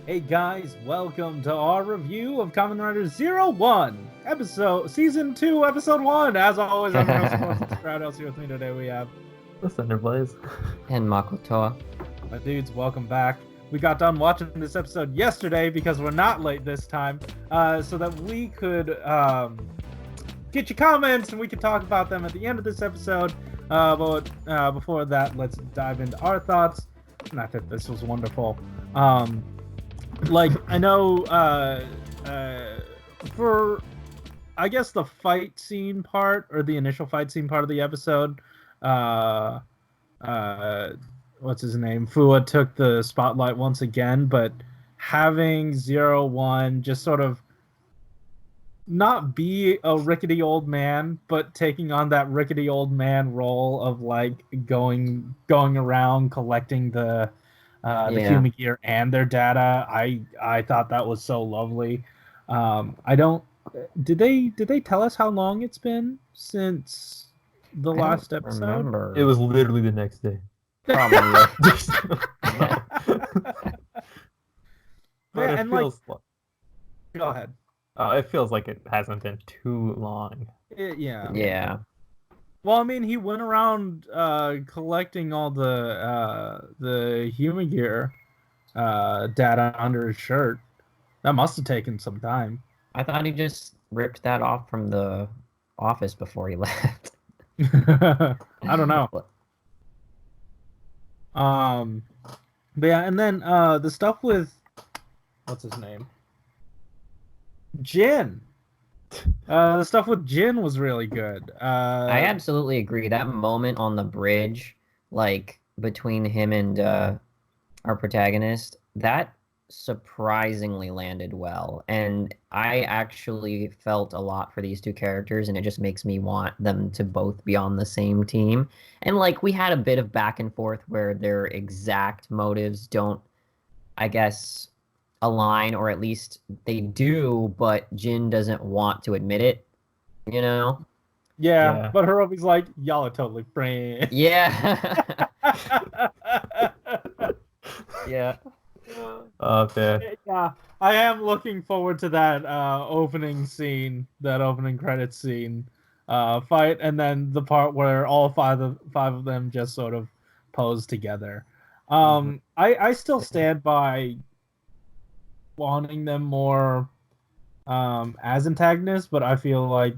Hey guys, welcome to our review of Kamen Rider Zero One, Season 2, Episode 1. As always, I'm your host, Stratos. Here with me today we have The Cinder Blaze. And Makotoa. my dudes. Welcome back. We got done watching this episode yesterday because we're not late this time, so that we could get your comments and we could talk about them at the end of this episode. But before that, let's dive into our thoughts. Not that this was wonderful. I know for I guess the fight scene part, or the initial fight scene part of the episode, uh what's his name, Fua took the spotlight once again, but having 01 just sort of not be a rickety old man, but taking on that rickety old man role of like going around collecting the human gear and their data. I thought that was so lovely. I don't. Did they tell us how long it's been since the last episode? Remember. It was literally the next day. Probably. But Yeah, it feels go ahead. it feels like it hasn't been too long. Yeah. Yeah. Well, I mean, he went around collecting all the human gear data under his shirt. That must have taken some time. I thought he just ripped that off from the office before he left. I don't know. But yeah, and then the stuff with what's his name? Jin. The stuff with Jin was really good. I absolutely agree. That moment on the bridge, like between him and our protagonist, that surprisingly landed well. And I actually felt a lot for these two characters, and it just makes me want them to both be on the same team. And like we had a bit of back and forth where their exact motives don't, I guess, align, or at least they do, but Jin doesn't want to admit it, you know? Yeah, but Hirobi's like, y'all are totally friends. Yeah. Yeah. Okay. Yeah, I am looking forward to that opening scene, that opening credits scene, fight, and then the part where all five of them just sort of pose together. I still stand by wanting them more as antagonists, but I feel like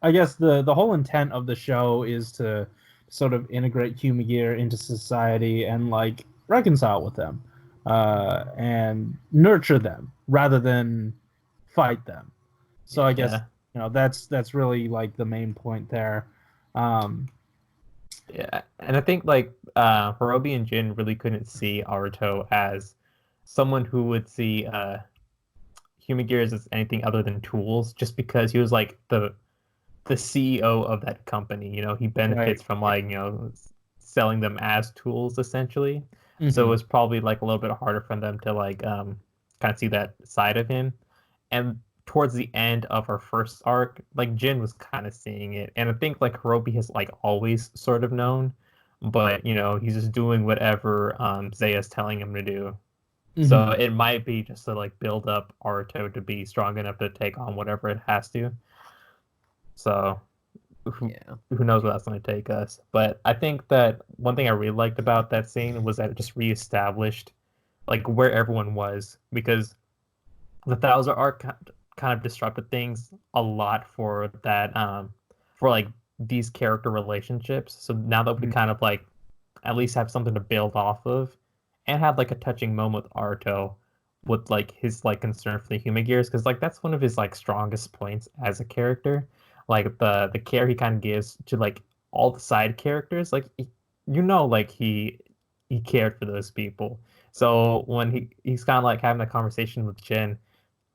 I guess the whole intent of the show is to sort of integrate Humagear into society and like reconcile with them, and nurture them rather than fight them. So I guess that's really like the main point there. Yeah, and I think like Hirobi and Jin really couldn't see Aruto as someone who would see human gears as anything other than tools, just because he was like the CEO of that company. You know, he benefits from like, selling them as tools essentially. Mm-hmm. So it was probably like a little bit harder for them to like kind of see that side of him. And towards the end of our first arc, like Jin was kind of seeing it. And I think like Hirobi has like always sort of known, but he's just doing whatever Zaya's telling him to do. Mm-hmm. So it might be just to like build up Aruto to be strong enough to take on whatever it has to. So who knows where that's going to take us. But I think that one thing I really liked about that scene was that it just reestablished like where everyone was, because the Thouser arc kind of disrupted things a lot for that for like these character relationships. So now that we kind of like at least have something to build off of, and have like a touching moment with Aruto with like his like concern for the human gears, because like that's one of his like strongest points as a character. Like the care he kind of gives to like all the side characters, like like he cared for those people. So when he's kind of like having a conversation with Jin,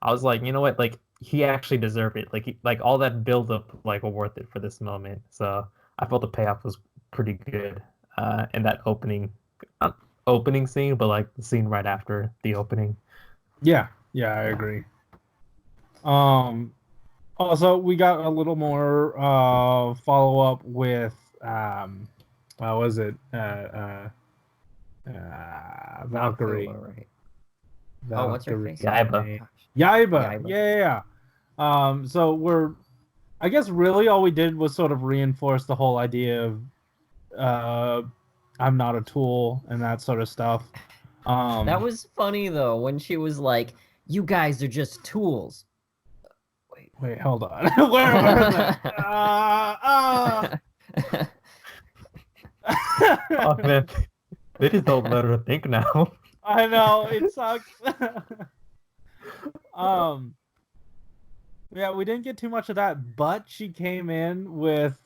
I was like, you know what, like he actually deserved it. Like all that build up like were worth it for this moment. So I felt the payoff was pretty good in that opening scene, but like the scene right after the opening. Yeah, I agree. Also, we got a little more follow up with what was it? Valkyrie. Right. Oh, what's her face? Yaiba. Yaiba. Yaiba. Yeah. So I guess really all we did was sort of reinforce the whole idea of I'm not a tool and that sort of stuff. That was funny though when she was like, "You guys are just tools." Wait, hold on. Where is it? Oh man, they just don't let her think now. I know it sucks. Yeah, we didn't get too much of that, but she came in with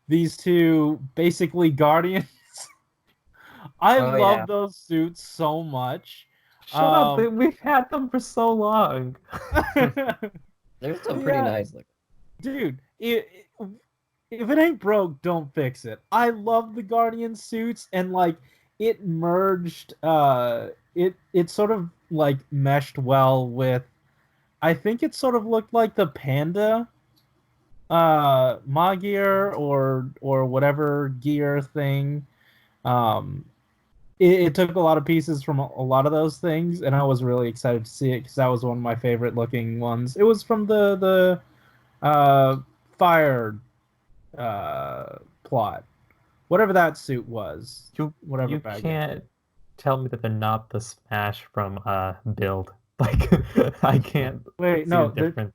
these two basically guardians. I Oh, love yeah. those suits so much. Shut up! We've had them for so long. There's some pretty Yeah. nice looking. Dude, if it ain't broke, don't fix it. I love the Guardian suits, and like it merged. It sort of like meshed well with. I think it sort of looked like the panda, Magier or whatever gear thing. Um, it took a lot of pieces from a lot of those things, and I was really excited to see it because that was one of my favorite looking ones. It was from the fire plot, whatever that suit was. Whatever You bag can't tell me that they're not the Smash from Build. Like I can't Wait, see no, the difference.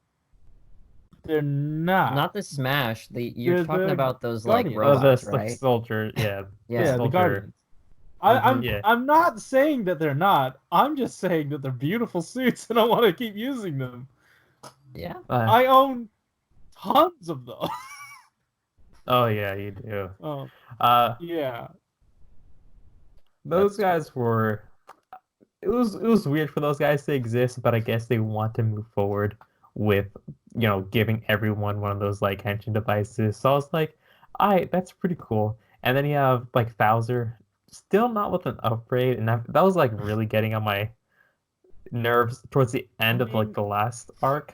they're not. Not the Smash. You're They're talking the about those Guardians. like Oh, robots, the right? soldier, yeah. Yeah, the soldier. Guardians. Yeah. I'm not saying that they're not. I'm just saying that they're beautiful suits, and I want to keep using them. Yeah. I own tons of them. Oh yeah, you do. Oh, yeah. Those guys were. It was weird for those guys to exist, but I guess they want to move forward with giving everyone one of those like henshin devices. So I was like, that's pretty cool. And then you have like Bowser, still not with an upgrade, and that was like really getting on my nerves towards the end of like the last arc.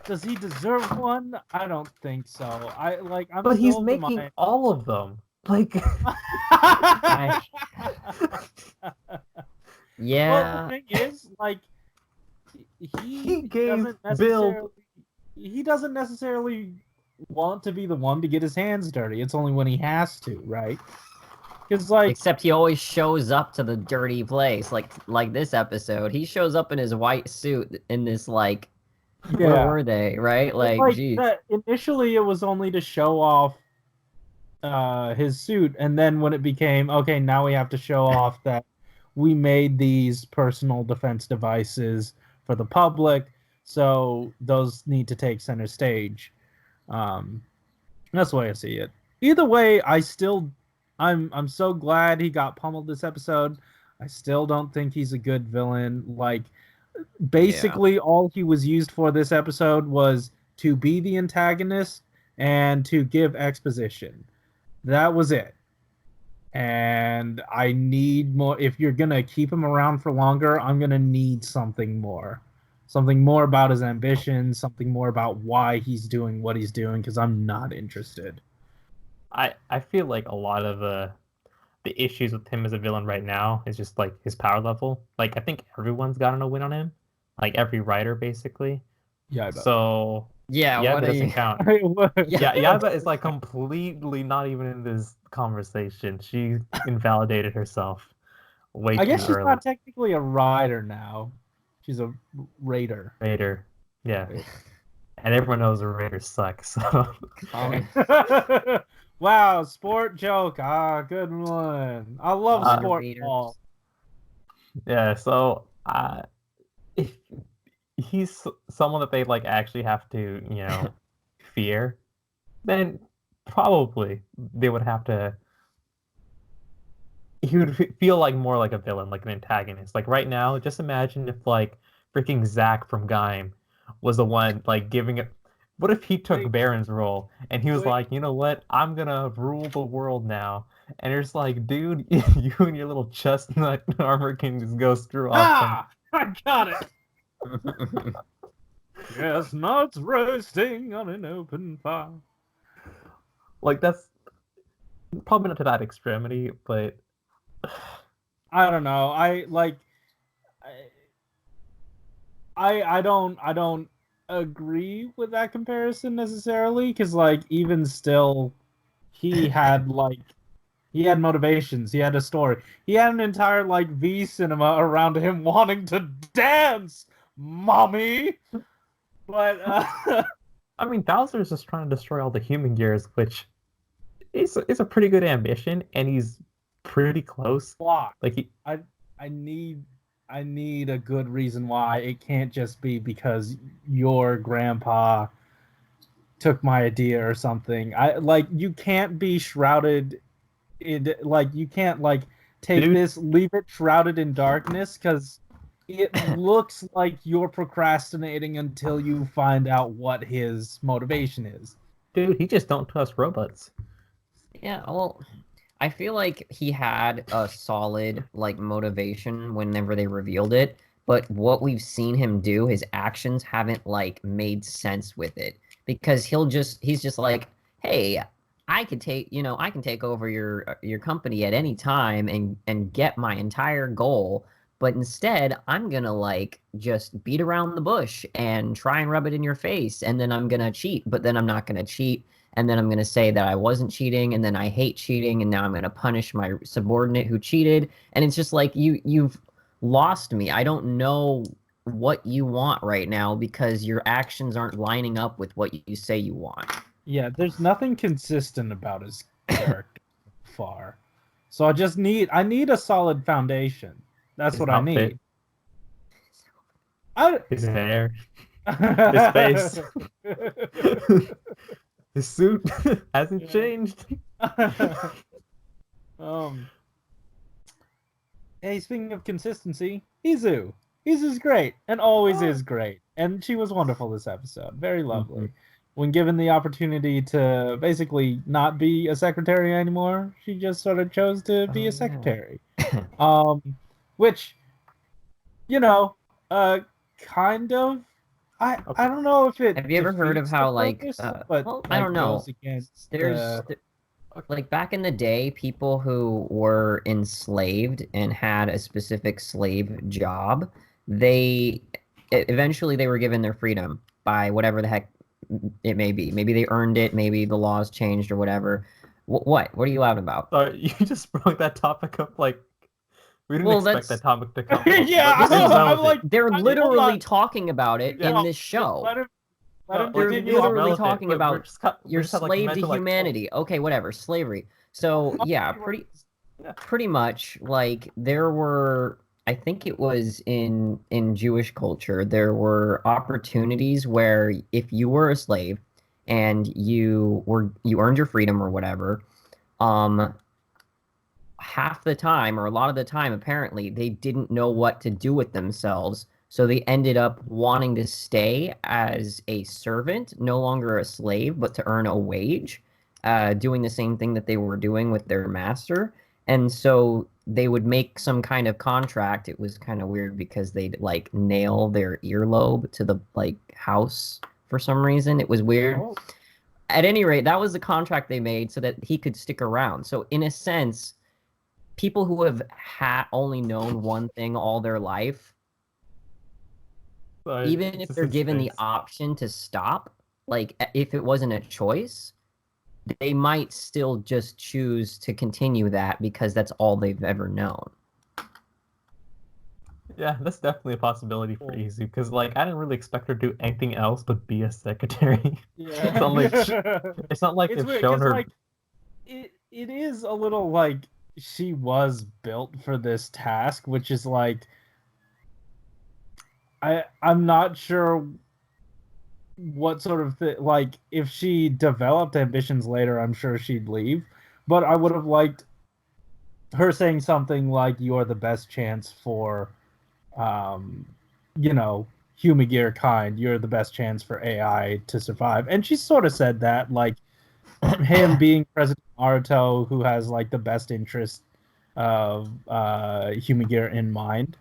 Does he deserve one? I don't think so. I'm But he's still of the making mind. all of them. Like, Yeah. Well, the thing is, like, he gave doesn't necessarily. He doesn't necessarily want to be the one to get his hands dirty. It's only when he has to, right? Because like, Except he always shows up to the dirty place, like this episode. He shows up in his white suit in this like, where were they? Right? Like, geez. Initially, it was only to show off his suit, and then when it became okay, now we have to show off that we made these personal defense devices for the public, so those need to take center stage. That's the way I see it. Either way, I'm so glad he got pummeled this episode. I still don't think he's a good villain. Like, basically, all he was used for this episode was to be the antagonist and to give exposition. That was it. And I need more. If you're gonna keep him around for longer, I'm gonna need something more. Something more about his ambitions, something more about why he's doing what he's doing, because I'm not interested. I feel like a lot of the issues with him as a villain right now is just like his power level. Like I think everyone's gotten a win on him, like every writer basically. Yeah, I bet. So Yeah, that doesn't count. Yeah. Yaiba is like completely not even in this conversation. She invalidated herself way I guess too she's early. not technically a rider now. She's a raider. Raider, yeah. And everyone knows the Raiders suck. So Wow, sport joke. Good one. I love sport ball. Yeah, so if he's someone that they like actually have to, fear, then probably they would have to. He would feel like more like a villain, like an antagonist. Like right now, just imagine if like freaking Zack from Gaim was the one like giving it. What if he took Baron's role and he was like, you know what, I'm gonna rule the world now, and you're just like, dude, you and your little chestnut armor can just go screw off. I got it. Chestnuts roasting on an open fire. Like that's probably not to that extremity, but I don't know. I don't agree with that comparison necessarily, because like even still, he had like he had motivations, he had a story, he had an entire like V cinema around him wanting to dance, mommy. But I mean, Bowser's just trying to destroy all the human gears, which is a pretty good ambition, and he's pretty close. block. Like he, I need I need a good reason why. It can't just be because your grandpa took my idea or something. I like you can't be shrouded in like you can't like take dude, this, leave it shrouded in darkness, because it looks like you're procrastinating until you find out what his motivation is. dude, he just don't trust robots. Yeah, well, I feel like he had a solid like motivation whenever they revealed it, but what we've seen him do, his actions haven't like made sense with it because he's just like, "Hey, I can take over your company at any time and get my entire goal." But instead, I'm gonna like just beat around the bush and try and rub it in your face, and then I'm gonna cheat, but then I'm not gonna cheat, and then I'm going to say that I wasn't cheating, and then I hate cheating, and now I'm going to punish my subordinate who cheated. And it's just like you've lost me. I don't know what you want right now because your actions aren't lining up with what you say you want. Yeah, there's nothing consistent about his character so far. So I need a solid foundation. That's His what I outfit, need. I his hair, his face, his suit hasn't Yeah. changed. um Hey, speaking of consistency, Izu. Izu's great and always is great. And she was wonderful this episode. Very lovely. When given the opportunity to basically not be a secretary anymore, she just sort of chose to be Oh, a yeah. secretary. Um, which, you know, kind of. I don't know if it Have you ever heard of defeats the how like purpose, but well, I like don't goes know. against There's the. like back in the day, people who were enslaved and had a specific slave job, eventually they were given their freedom by whatever the heck it may be. Maybe they earned it, maybe the laws changed or whatever. What? What are you laughing about? Sorry, you just brought that topic up like we didn't Well, expect that that's topic to come up. Yeah, But this is I'm like, relevant. they're hold literally on. talking about it Yeah. in No, this show. let him Like, They're continue. this is literally relevant, talking but about we you're just had like slave to mental like, humanity. Okay, whatever, slavery. So yeah, pretty much like there were, I think it was in Jewish culture, there were opportunities where if you were a slave and you earned your freedom or whatever, um half the time or a lot of the time apparently they didn't know what to do with themselves, so they ended up wanting to stay as a servant, no longer a slave, but to earn a wage, doing the same thing that they were doing with their master. And so they would make some kind of contract. It was kind of weird because they'd like nail their earlobe to the like house for some reason. It was weird. Oh, At any rate, that was the contract they made so that he could stick around. So in a sense, people who have only known one thing all their life, sorry, even if just they're his given the face. option to stop, like if it wasn't a choice, they might still just choose to continue that because that's all they've ever known. Yeah, that's definitely a possibility for cool. Izu because like I didn't really expect her to do anything else but be a secretary. Yeah. It's not like it's not like It's they've weird shown because her. like it is a little like she was built for this task, which is like I'm not sure what sort of like if she developed ambitions later, I'm sure she'd leave, but I would have liked her saying something like you're the best chance for um you know Humagear kind, you're the best chance for AI to survive. And she sort of said that, like him being President Naruto, who has like the best interest of Humagear in mind.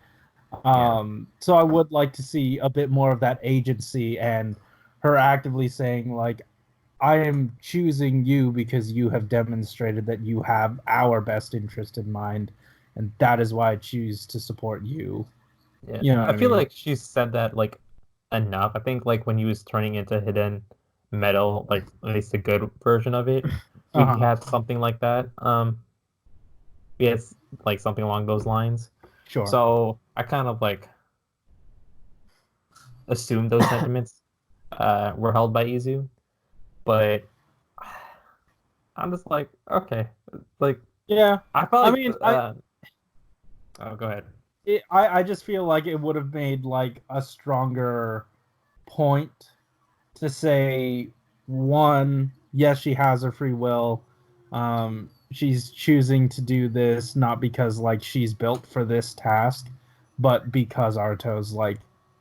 Yeah. So I would like to see a bit more of that agency and her actively saying like, I am choosing you because you have demonstrated that you have our best interest in mind, and that is why I choose to support you. Yeah. You know what I I feel mean? like she said that like enough. I think like when he was turning into hidden metal, like at least a good version of it, we Uh-huh. had something like that. Yes, like something along those lines. Sure. So I kind of like assumed those sentiments were held by Izu, but I'm just like, okay, like Yeah. I felt I like mean, oh, go ahead. I just feel like it would have made like a stronger point to say, one, yes, she has her free will. She's choosing to do this not because like she's built for this task, but because Arto's like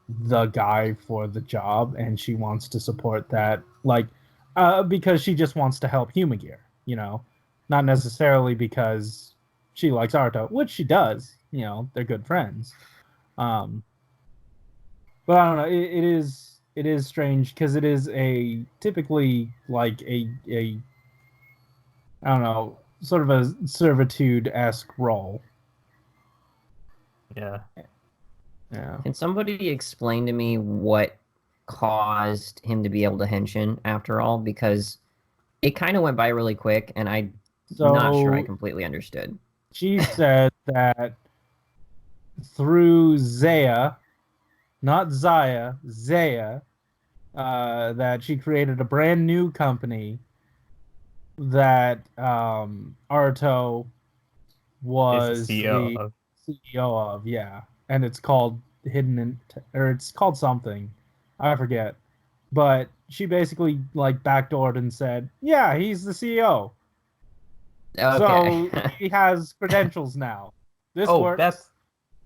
the guy for the job and she wants to support that, like because she just wants to help Humagear, you know, not necessarily because she likes Arto, which she does, you know, they're good friends. um but I don't know. It is strange because it is a typically like a I don't know, sort of a servitude esque role. Yeah. Yeah. Can somebody explain to me what caused him to be able to henshin after all? Because it kind of went by really quick, and I'm not sure I So completely understood. she said that through Zaya, not Zaya, Zaya, that she created a brand new company that Arto Is the was CEO the of CEO of, yeah, and it's called or it's called something, I forget, but she basically like backdoored and said, yeah, he's the CEO, Okay. so he has credentials now. This Oh, works.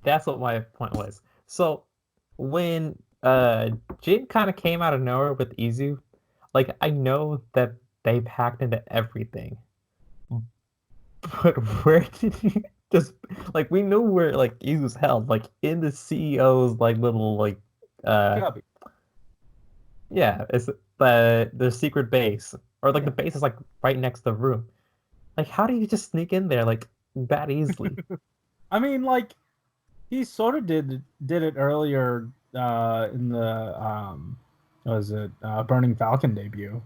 that's what my point was. So when Jin kind of came out of nowhere with Izu, like I know that they packed into everything, but where did he just like we knew where like Izu's held, like in the CEO's like little like uh Copy. yeah, it's the secret base. Or like Yeah. the base is like right next to the room. Like how do you just sneak in there like that easily? I mean, like he sort of did it earlier in the what was it Burning Falcon debut.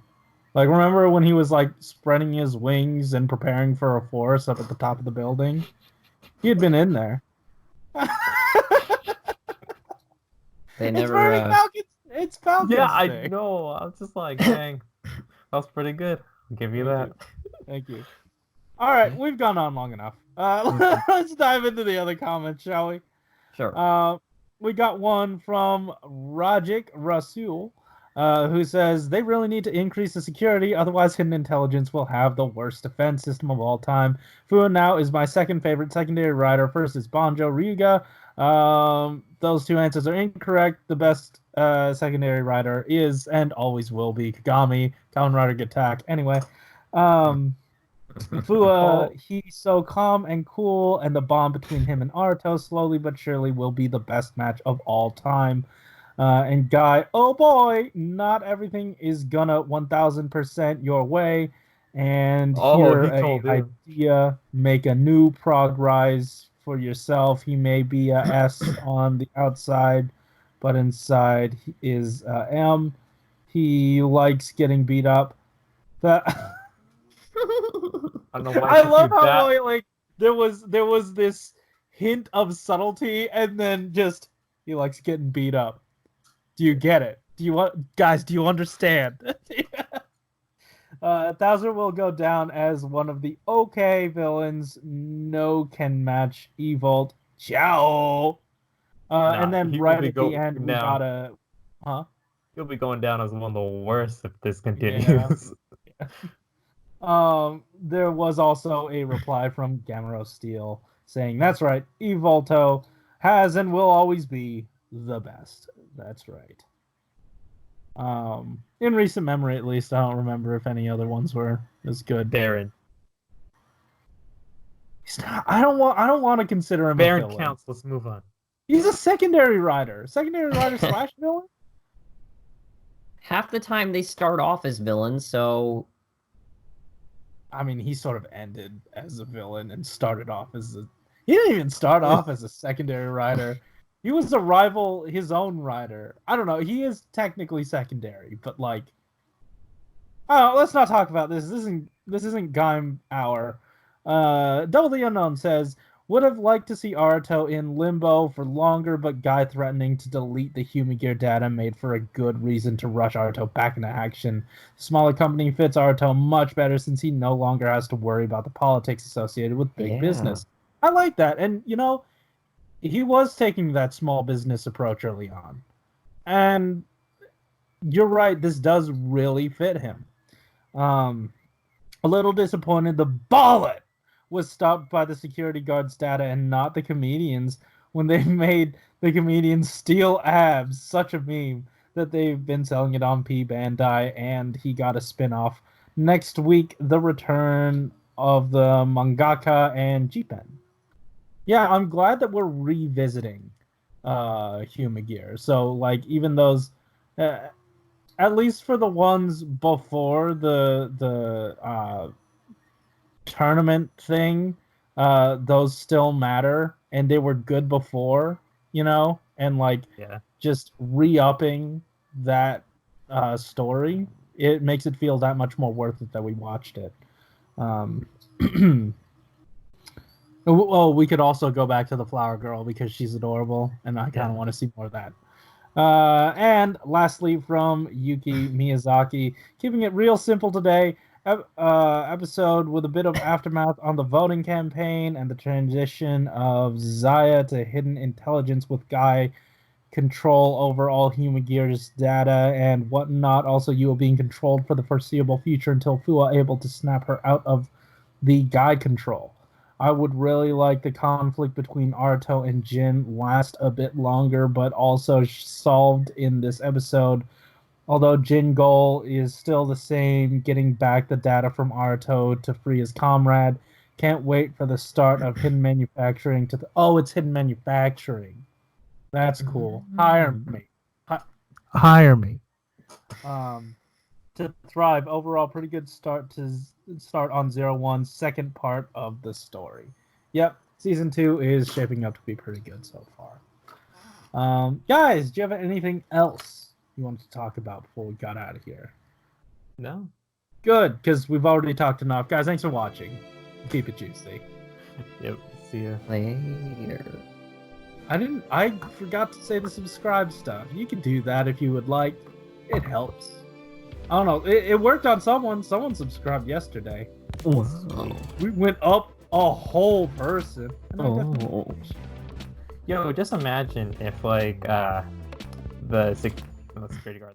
Like, remember when he was like spreading his wings and preparing for a force up at the top of the building? He had been in there. They It's never Burning Falcon. It's Yeah, Falcon's I thing. know. I was just like, dang, that was pretty good. I'll give you Thank that. you. Thank you. All right, we've gone on long enough. Let's dive into the other comments, shall we? sure. We got one from Rajik Rasul, who says they really need to increase the security, otherwise Hidden Intelligence will have the worst defense system of all time. Fua now is my second favorite secondary rider. First is Banjo Ryuga. Those two answers are incorrect. The best secondary rider is and always will be Kagami. Kamen Rider Attack. Anyway, Fua, Oh, he's so calm and cool, and the bond between him and Arto slowly but surely will be the best match of all time. And Guy, oh boy, not everything is gonna 1000% your way. And oh, here he a told him. idea, make a new prog rise for yourself. He may be a S on the outside, but inside is M. He likes getting beat up. That I don't know why I it took love you how that. like there was this hint of subtlety and then just he likes getting beat up. Do you get it? Do you want guys? Do you understand? Thouser will go down as one of the okay villains. No can match Evolt. Ciao. And Nah, then he will right be at the going end we got down. a huh? He'll be going down as one of the worst if this Yeah. continues. There was also a reply from Gamero Steel saying, "That's right, Evolto has and will always be the best." That's right. In recent memory, at least, I don't remember if any other ones were as good. Baron. He's not, I don't want to consider him a Baron villain. counts. Let's move on. He's a secondary rider slash villain. Half the time they start off as villains, so I mean, he sort of ended as a villain and started off as a. He didn't even start off as a secondary rider. He was a rival, his own rider. I don't know. He is technically secondary, but like, oh, let's not talk about this. This isn't Gaim Hour. Double the Unknown says, would have liked to see Aruto in limbo for longer, but Guy threatening to delete the Human Gear data made for a good reason to rush Aruto back into action. The smaller company fits Aruto much better since he no longer has to worry about the politics associated with big business. I like that. And, you know, he was taking that small business approach early on. And you're right, this does really fit him. A little disappointed the bullet was stopped by the security guard's data and not the comedians when they made the comedians steal abs. Such a meme that they've been selling it on P Bandai, and he got a spin-off. Next week, the return of the mangaka and Jipen. Yeah, I'm glad that we're revisiting Humagear. So, like, even those... at least for the ones before the tournament thing, those still matter, and they were good before, you know, and like just re-upping that story, it makes it feel that much more worth it that we watched it. Oh, we could also go back to the Flower Girl because she's adorable, and I kind of want to see more of that. And lastly, from Yuki Miyazaki, keeping it real simple today, episode with a bit of aftermath on the voting campaign and the transition of Zaya to hidden intelligence with Guy control over all Human Gear's data and whatnot. Also, Yua being controlled for the foreseeable future until Fua able to snap her out of the Guy control. I would really like the conflict between Aruto and Jin last a bit longer, but also solved in this episode. Although Jin goal is still the same, getting back the data from Aruto to free his comrade. Can't wait for the start of hidden manufacturing to it's hidden manufacturing. That's cool. Hire me. Hire me. To thrive. Overall, pretty good start on 01, second part of the story. Yep, season 2 is shaping up to be pretty good so far. Guys, do you have anything else you wanted to talk about before we got out of here? No. Good, because we've already talked enough. Guys, thanks for watching. Keep it juicy. Yep. See ya later. I forgot to say the subscribe stuff. You can do that if you would like. It helps. I don't know. It worked on someone. Someone subscribed yesterday. Wow. We went up a whole person. Yo, just imagine if like the security guard